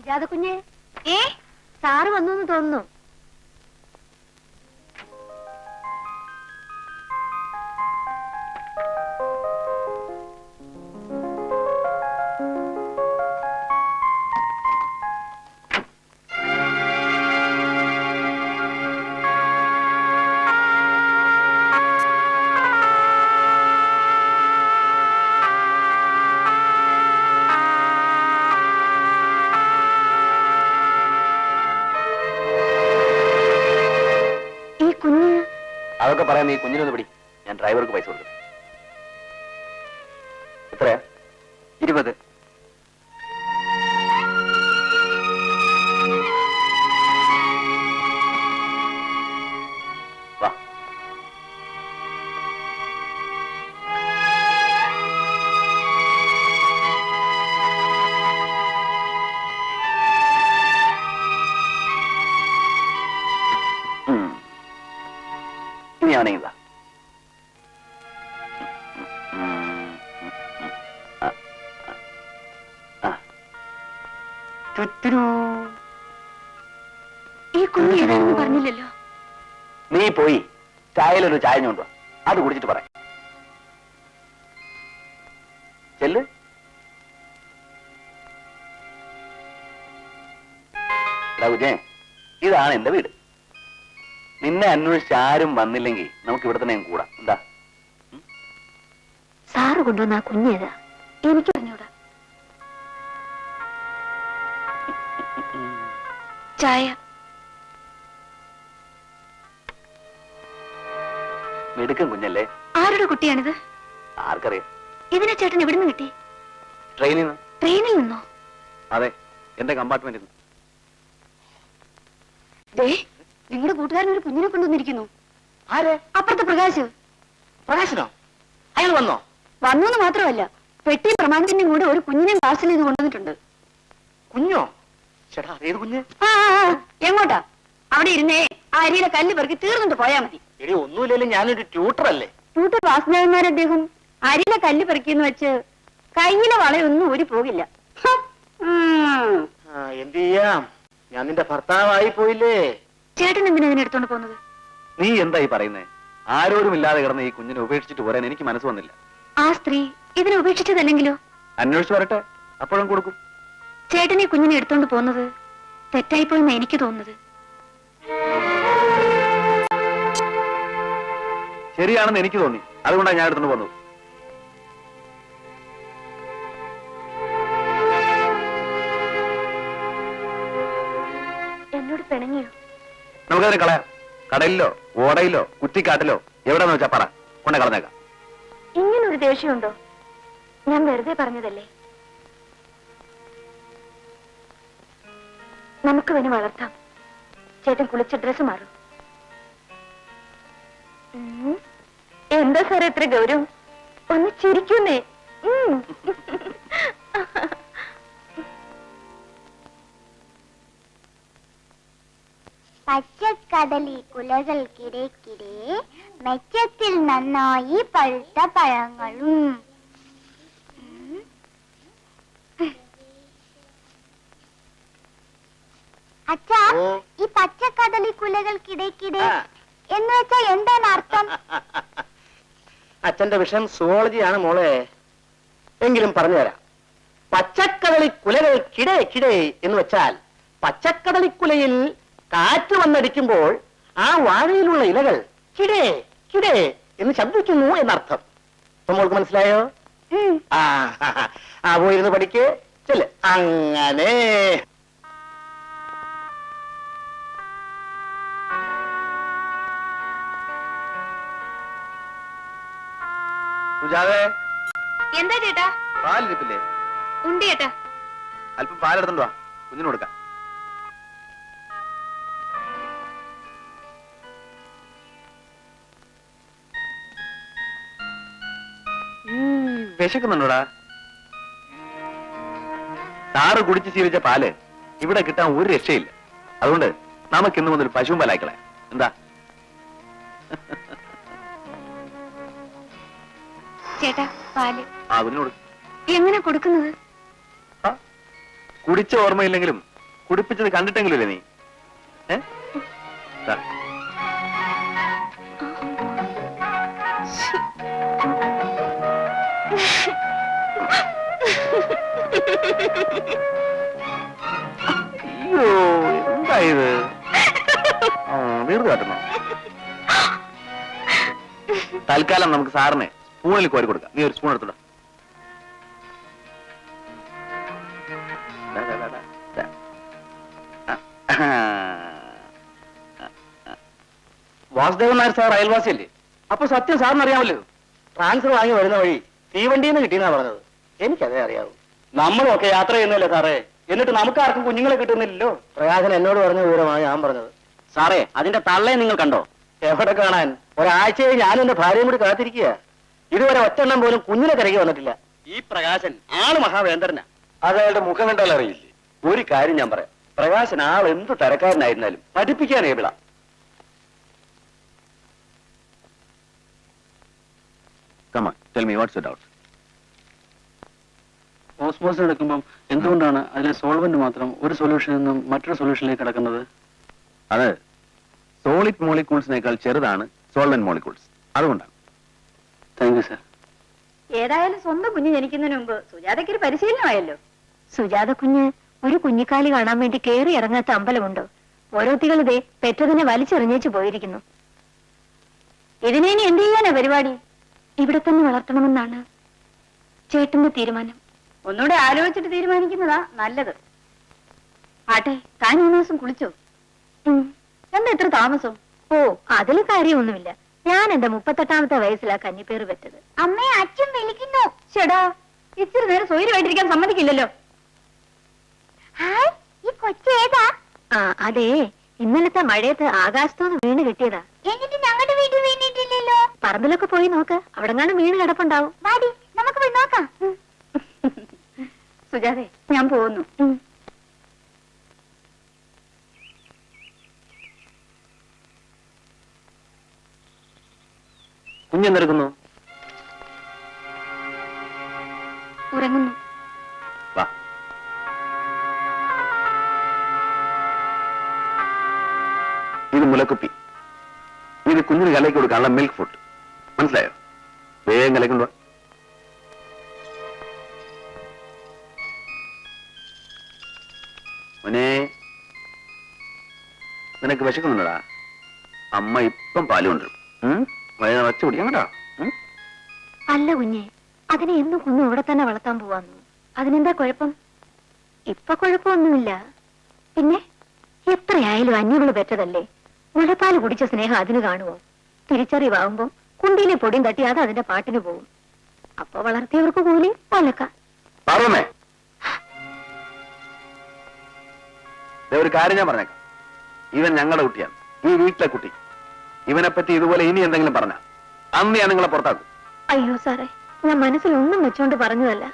സുജാത കുഞ്ഞെ, സാറ് വന്നു തോന്നുന്നു. അതൊക്കെ പറയാൻ നീ കുഞ്ഞിനൊന്ന് പിടി. ഞാൻ ഡ്രൈവർക്ക് പൈസ കൊടുക്കും. എത്രയാ? 20. വാ. ഈ കുഞ്ഞ് ഏതാണെന്ന് പറഞ്ഞില്ലല്ലോ. നീ പോയി ചായയിലൊരു ചായ കൊണ്ടുവാ, അത് കുടിച്ചിട്ട് പറയാം. ചെല്ല്. കുഞ്ഞേ, ഇതാണ് എന്റെ വീട്. നിന്നെ അന്വേഷിച്ച് ആരും വന്നില്ലെങ്കിൽ നമുക്ക് ഇവിടെ തന്നെ കൂടാം. എന്താ? സാറ് കൊണ്ടുവന്ന ആ കുഞ്ഞേതാ? എനിക്ക് അറിഞ്ഞൂടാ. ചായ. മിടുക്കൻ കുഞ്ഞല്ലേ. ആരുടെ കുട്ടിയാണിത്? ആർക്കറിയാം. ഇതിനെ ചേട്ടൻ എവിടുന്ന് കിട്ടി? ട്രെയിനിൽ നിന്ന്. ട്രെയിനിൽ നിന്നോ? അതെ, എന്റെ കമ്പാർട്ട്മെന്റിൽ നിന്ന്. നിങ്ങളുടെ കൂട്ടുകാരൻ ഒരു കുഞ്ഞിനെ കൊണ്ടുവന്നിരിക്കുന്നു. ആരെ? അപ്പുറത്തെ പ്രകാശ്. പ്രകാശനോ? അയാൾ വന്നോ? വന്നു മാത്രമല്ല, പെട്ടി പ്രമാണത്തിന്റെയും കൂടെ ഒരു കുഞ്ഞിനെ പാർസൽ ചെയ്ത് കൊണ്ടുവന്നിട്ടുണ്ട്. കുഞ്ഞോ? ചേട്ടാ, ഏത് കുഞ്ഞ്? എങ്ങോട്ടാ? അവിടെ ഇരുന്നേ ആ അരിയിലെ കല്ല് പെറുക്കി തീർന്നിട്ട് പോയാ മതി. എടി, ഒന്നുമില്ലല്ലോ, ഞാനൊരു ട്യൂട്ടർ അല്ലേ. ട്യൂട്ടർ വാസുദേവന്മാർ അദ്ദേഹം. അരിയിലെ കല്ല് പെറുക്കിന്ന് വെച്ച് കയ്യിലെ വളയൊന്നും ഊരി പോകില്ല. എന്ത് ചെയ്യാം, ഞാൻ നിന്റെ ഭർത്താവായി പോയില്ലേ. ചേട്ടൻ എന്തിനാ ഇതിനെ എടുത്തോണ്ട് പോകുന്നത്? നീ എന്തായി പറയുന്നേ? ആരോരും ഇല്ലാതെ കിടന്ന് ഈ കുഞ്ഞിനെ ഉപേക്ഷിച്ചിട്ട് പോരാൻ എനിക്ക് മനസ്സ് വന്നില്ല. ആ സ്ത്രീ ഇതിനെ ഉപേക്ഷിച്ചതല്ലെങ്കിലോ? അന്വേഷിച്ചു വരട്ടെ, അപ്പോഴും കൊടുക്കും. ചേട്ടൻ ഈ കുഞ്ഞിനെ എടുത്തോണ്ട് പോകുന്നത് തെറ്റായിപ്പോയെന്നാ എനിക്ക് തോന്നുന്നത്. ശരിയാണെന്ന് എനിക്ക് തോന്നി, അതുകൊണ്ടാണ് ഞാൻ എടുത്തോണ്ട് പോകുന്നത്. എന്നോട് പിണങ്ങിയോ? നമുക്കതിനെ കളയാം. കടലിലോ ഓടയിലോ കുറ്റിക്കാട്ടിലോ എവിടെന്ന് വെച്ചാ പറ, കൊണ്ടേ കളഞ്ഞേക്കാം. ഇങ്ങനൊരു ദേഷ്യമുണ്ടോ? ഞാൻ വെറുതെ പറഞ്ഞതല്ലേ. നമുക്ക് തന്നെ വളർത്താം. ചേട്ടൻ കുളിച്ച ഡ്രസ് മാറും. എന്താ സാറേ എത്ര ഗൗരവം? ഒന്ന് ചിരിക്കുന്നേ. പച്ചക്കടലി കുലകൾക്കിടയ്ക്കിടെ മെച്ചത്തിൽ നന്നായി പഴുത്ത പഴങ്ങളും. അച്ഛാ, ഈ പച്ചക്കടലി കുലകൾക്കിടയ്ക്കിടെ എന്ന് വെച്ചാ എന്താണ് അർത്ഥം? അച്ഛന്റെ വിഷയം സുവോളജിയാണ് മോളെ. എങ്കിലും പറഞ്ഞുതരാം. പച്ചക്കടലി കുലകൾക്കിടയ്ക്കിടെ എന്ന് വെച്ചാൽ പച്ചക്കടലിക്കുലയിൽ കാറ്റ് വന്നടിക്കുമ്പോൾ ആ വാഴയിലുള്ള ഇലകൾ കിടേ കിടേ എന്ന് ശബ്ദിക്കുന്നു എന്നർത്ഥം. മോൾക്ക് മനസ്സിലായോ? ആ പോയിരുന്ന് പഠിക്കേ. ചെല്ല്. അങ്ങനെ സുജാതേ. എന്താ ചേട്ടാ? പാലിരിപ്പില്ലേ? ഉണ്ട് ചേട്ടാ. അല്പം പാലെടുത്തുണ്ടോ? കുഞ്ഞിന് കൊടുക്കാം. വിശക്കുന്നുണ്ടോടാ? സാറ് കുടിച്ച് ശീലിച്ച പാല് ഇവിടെ കിട്ടാൻ ഒരു രക്ഷയില്ല. അതുകൊണ്ട് നമുക്ക് ഇന്ന് മുതൽ പശുവും പാലാക്കളെ. എന്താ? ചേട്ടാ, പാല്. ആ, കുഞ്ഞിനോട്. എങ്ങനെ കൊടുക്കുന്നത്? കുടിച്ച ഓർമ്മയില്ലെങ്കിലും കുടിപ്പിച്ചത് കണ്ടിട്ടെങ്കിലല്ലേ നീ? ഏ? ദാ. അയ്യോ, എന്താ ഇത്? നീർന്നു കാട്ടുന്നു. തൽക്കാലം നമുക്ക് സാറിന് സ്പൂണിൽ കോരി കൊടുക്കാം. നീ ഒരു സ്പൂൺ എടുത്തോടാ. വാസുദേവൻ നായർ സാർ അയൽവാസിയല്ലേ? അപ്പൊ സത്യം സാറിന് അറിയാമല്ലോ. ട്രാൻസ്ഫർ വാങ്ങി വരുന്ന വഴി തീവണ്ടിയിൽ നിന്ന് കിട്ടിയെന്നാ പറഞ്ഞത്. എനിക്കതേ അറിയാവൂ. നമ്മളൊക്കെ യാത്ര ചെയ്യുന്നല്ലേ സാറേ, എന്നിട്ട് നമുക്ക് ആർക്കും കുഞ്ഞുങ്ങളെ കിട്ടുന്നില്ലല്ലോ. പ്രകാശൻ എന്നോട് പറഞ്ഞ വിവരമാണ് ഞാൻ പറഞ്ഞത്. സാറേ, അതിന്റെ തള്ളയെ നിങ്ങൾ കണ്ടോ? എവിടെ കാണാൻ? ഒരാഴ്ചയായി ഞാനും എന്റെ ഭാര്യയും കൂടി കാത്തിരിക്കുക. ഇതുവരെ ഒറ്റെണ്ണം പോലും കുഞ്ഞിനെ തിരക്കി വന്നിട്ടില്ല. ഈ പ്രകാശൻ ആള് മഹാവേന്ദ്രനാ. അത് അയാളുടെ മുഖം കണ്ടാൽ അറിയില്ലേ? ഒരു കാര്യം ഞാൻ പറയാം, പ്രകാശൻ ആൾ എന്ത് തരക്കാരനായിരുന്നാലും പഠിപ്പിക്കാൻ ഏവിള. Come on, tell me what's your doubt? Osmosis എടുക്കുമ്പോൾ എന്തുകൊണ്ടാണ് അതിലെ സോൾവെന്റ് മാത്രം ഒരു സൊല്യൂഷനിൽ നിന്നും മറ്റൊരു സൊല്യൂഷനിലേക്ക് കിടക്കുന്നത്? അത് സോളിഡ് മോളിക്യൂൾസിനേക്കാൾ ചെറുതാണ് സോൾവെന്റ് മോളിക്യൂൾസ്. അതുകൊണ്ടാണ്. Thank you sir. ഏതായാലും സ്വന്തം കുഞ്ഞ് ജനിക്കുന്നതിന് മുമ്പ് സുജാതയ്ക്ക് ഒരു പരിശീലനമായല്ലോ. സുജാത കുഞ്ഞ് ഒരു കുഞ്ഞിക്കാലി കാണാൻ വേണ്ടി കേറി ഇറങ്ങാത്ത അമ്പലമുണ്ടോ? ഓരോത്തികൾ ഇതേ പെറ്റതിനെ വലിച്ചെറിഞ്ഞേച്ചു പോയിരിക്കുന്നു. ഇതിനെ ഇനി എന്ത് ചെയ്യാനാ പരിപാടി? ഇവിടെ തന്നെ വളർത്തണമെന്നാണ് ചേട്ടന്റെ തീരുമാനം. ഒന്നുകൂടെ ആലോചിച്ചിട്ട് തീരുമാനിക്കുന്നതാ നല്ലത്. ആട്ടെ, താൻ ഈ ദിവസം കുളിച്ചോ? എന്താ ഇത്ര താമസം? ഓ, അതില് കാര്യമൊന്നുമില്ല. ഞാൻ എന്റെ 38ാമത്തെ വയസ്സിലാ കന്നിപ്പേറ് പെറ്റത്. അമ്മയെ അച്ഛൻ വിളിക്കുന്നു. ചേടാ, ഇച്ചിരി നേരം സ്വൈര്യമായിട്ടിരിക്കാൻ സമ്മതിക്കില്ലല്ലോ. ഹായ്, ഈ കൊച്ചേതാ? ആ, അതേ, ഇന്നലത്തെ മഴയത്ത് ആകാശത്തോന്ന് വീണ് കിട്ടിയതാ. എന്നിട്ട് ഞങ്ങളുടെ വീട്ടിൽ വീണിട്ടില്ലല്ലോ. പറമ്പിലൊക്കെ പോയി നോക്ക്, അവിടെങ്ങാനും വീണ് കിടപ്പുണ്ടാവും. വാടി, നമുക്ക് പോയി നോക്കാം. സുജാതെ, ഞാൻ പോകുന്നു. കുഞ്ഞെന്തെടുക്കുന്നു? ഉറങ്ങുന്നു. വാ. ഇത് മുലക്കുപ്പി. ഇത് കുഞ്ഞിന് കലക്കി കൊടുക്കാനുള്ള മിൽക്ക് ഫുഡ്. മനസ്സിലായോ? വേഗം കലക്കൊണ്ടു. മോനെ, നിനക്ക് വിശക്കുന്നുണ്ടടാ? അമ്മ ഇപ്പം പാല് കൊണ്ടുവരും. വച്ച കുടിക്കാൻ കേട്ടോ. അല്ല കുഞ്ഞെ, അതിനെ എന്നും കുഞ്ഞു ഇവിടെ തന്നെ വളർത്താൻ പോവാന്നു. അതിനെന്താ കുഴപ്പം? ഇപ്പൊ കുഴപ്പമൊന്നുമില്ല. പിന്നെ എത്രയായാലും അന്യകള് പെറ്റതല്ലേ. മുലപ്പാല് കുടിച്ച സ്നേഹം അതിന് കാണുമോ? തിരിച്ചറിവാകുമ്പോ കുണ്ടിയിലെ പൊടിയും തട്ടി അത് അതിന്റെ പാട്ടിന് പോകും. അപ്പൊ വളർത്തിയവർക്ക് കൂലി പാലക്ക. പറഞ്ഞേ, ഒരു കാര്യം ഞാൻ പറഞ്ഞേക്കാം. ഇവൻ ഞങ്ങളുടെ കുട്ടിയാണ്, ഈ വീട്ടിലെ കുട്ടി. ഇവനെ പറ്റി ഇതുപോലെ ഇനി എന്തെങ്കിലും പറഞ്ഞ അന്ന് ഞാൻ നിങ്ങളെ പുറത്താക്കും. അയ്യോ സാറേ, ഞാൻ മനസ്സിലൊന്നും വെച്ചോണ്ട് പറഞ്ഞതല്ല.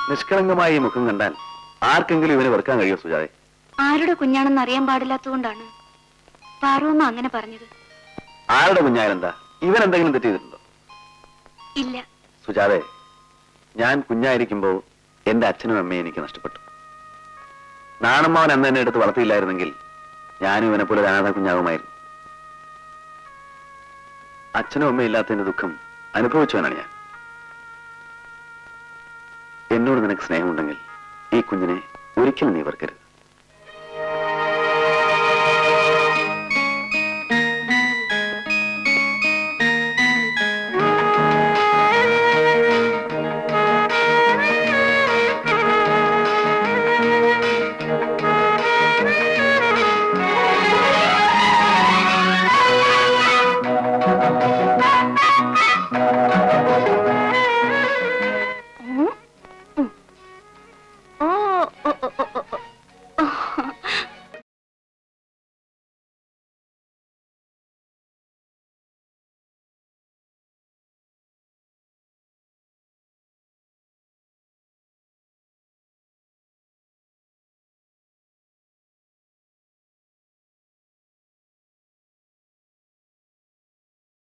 നിഷ്കളങ്കമായ ഈ മുഖം കണ്ടാൽ ആർക്കെങ്കിലും ഇവനെ വെറുക്കാൻ കഴിയോ സുജാതെ? ആരുടെ കുഞ്ഞാണെന്ന് അറിയാൻ പാടില്ലാത്തതുകൊണ്ടാണ് പാറുവമ്മ അങ്ങനെ പറഞ്ഞത്. ആരുടെ കുഞ്ഞായാലെന്താ? ഇവൻ എന്തെങ്കിലും തെറ്റ് ചെയ്തിട്ടുണ്ടോ? ഇല്ല. സുജാതെ, ഞാൻ കുഞ്ഞായിരിക്കുമ്പോ എന്റെ അച്ഛനും അമ്മയും എനിക്ക് നഷ്ടപ്പെട്ടു. നാണമ്മാവൻ അന്ന് എന്നെ എടുത്ത് വളർത്തിയില്ലായിരുന്നെങ്കിൽ ഞാനും ഇവനെ പോലെ അനാഥ കുഞ്ഞാകുമായിരുന്നു. അച്ഛനും അമ്മയും ഇല്ലാത്തതിന്റെ ദുഃഖം അനുഭവിച്ചവനാണ് ഞാൻ. എന്നോട് നിനക്ക് സ്നേഹമുണ്ടെങ്കിൽ ഈ കുഞ്ഞിനെ ഒരിക്കലും നീ വെറുക്കരുത്.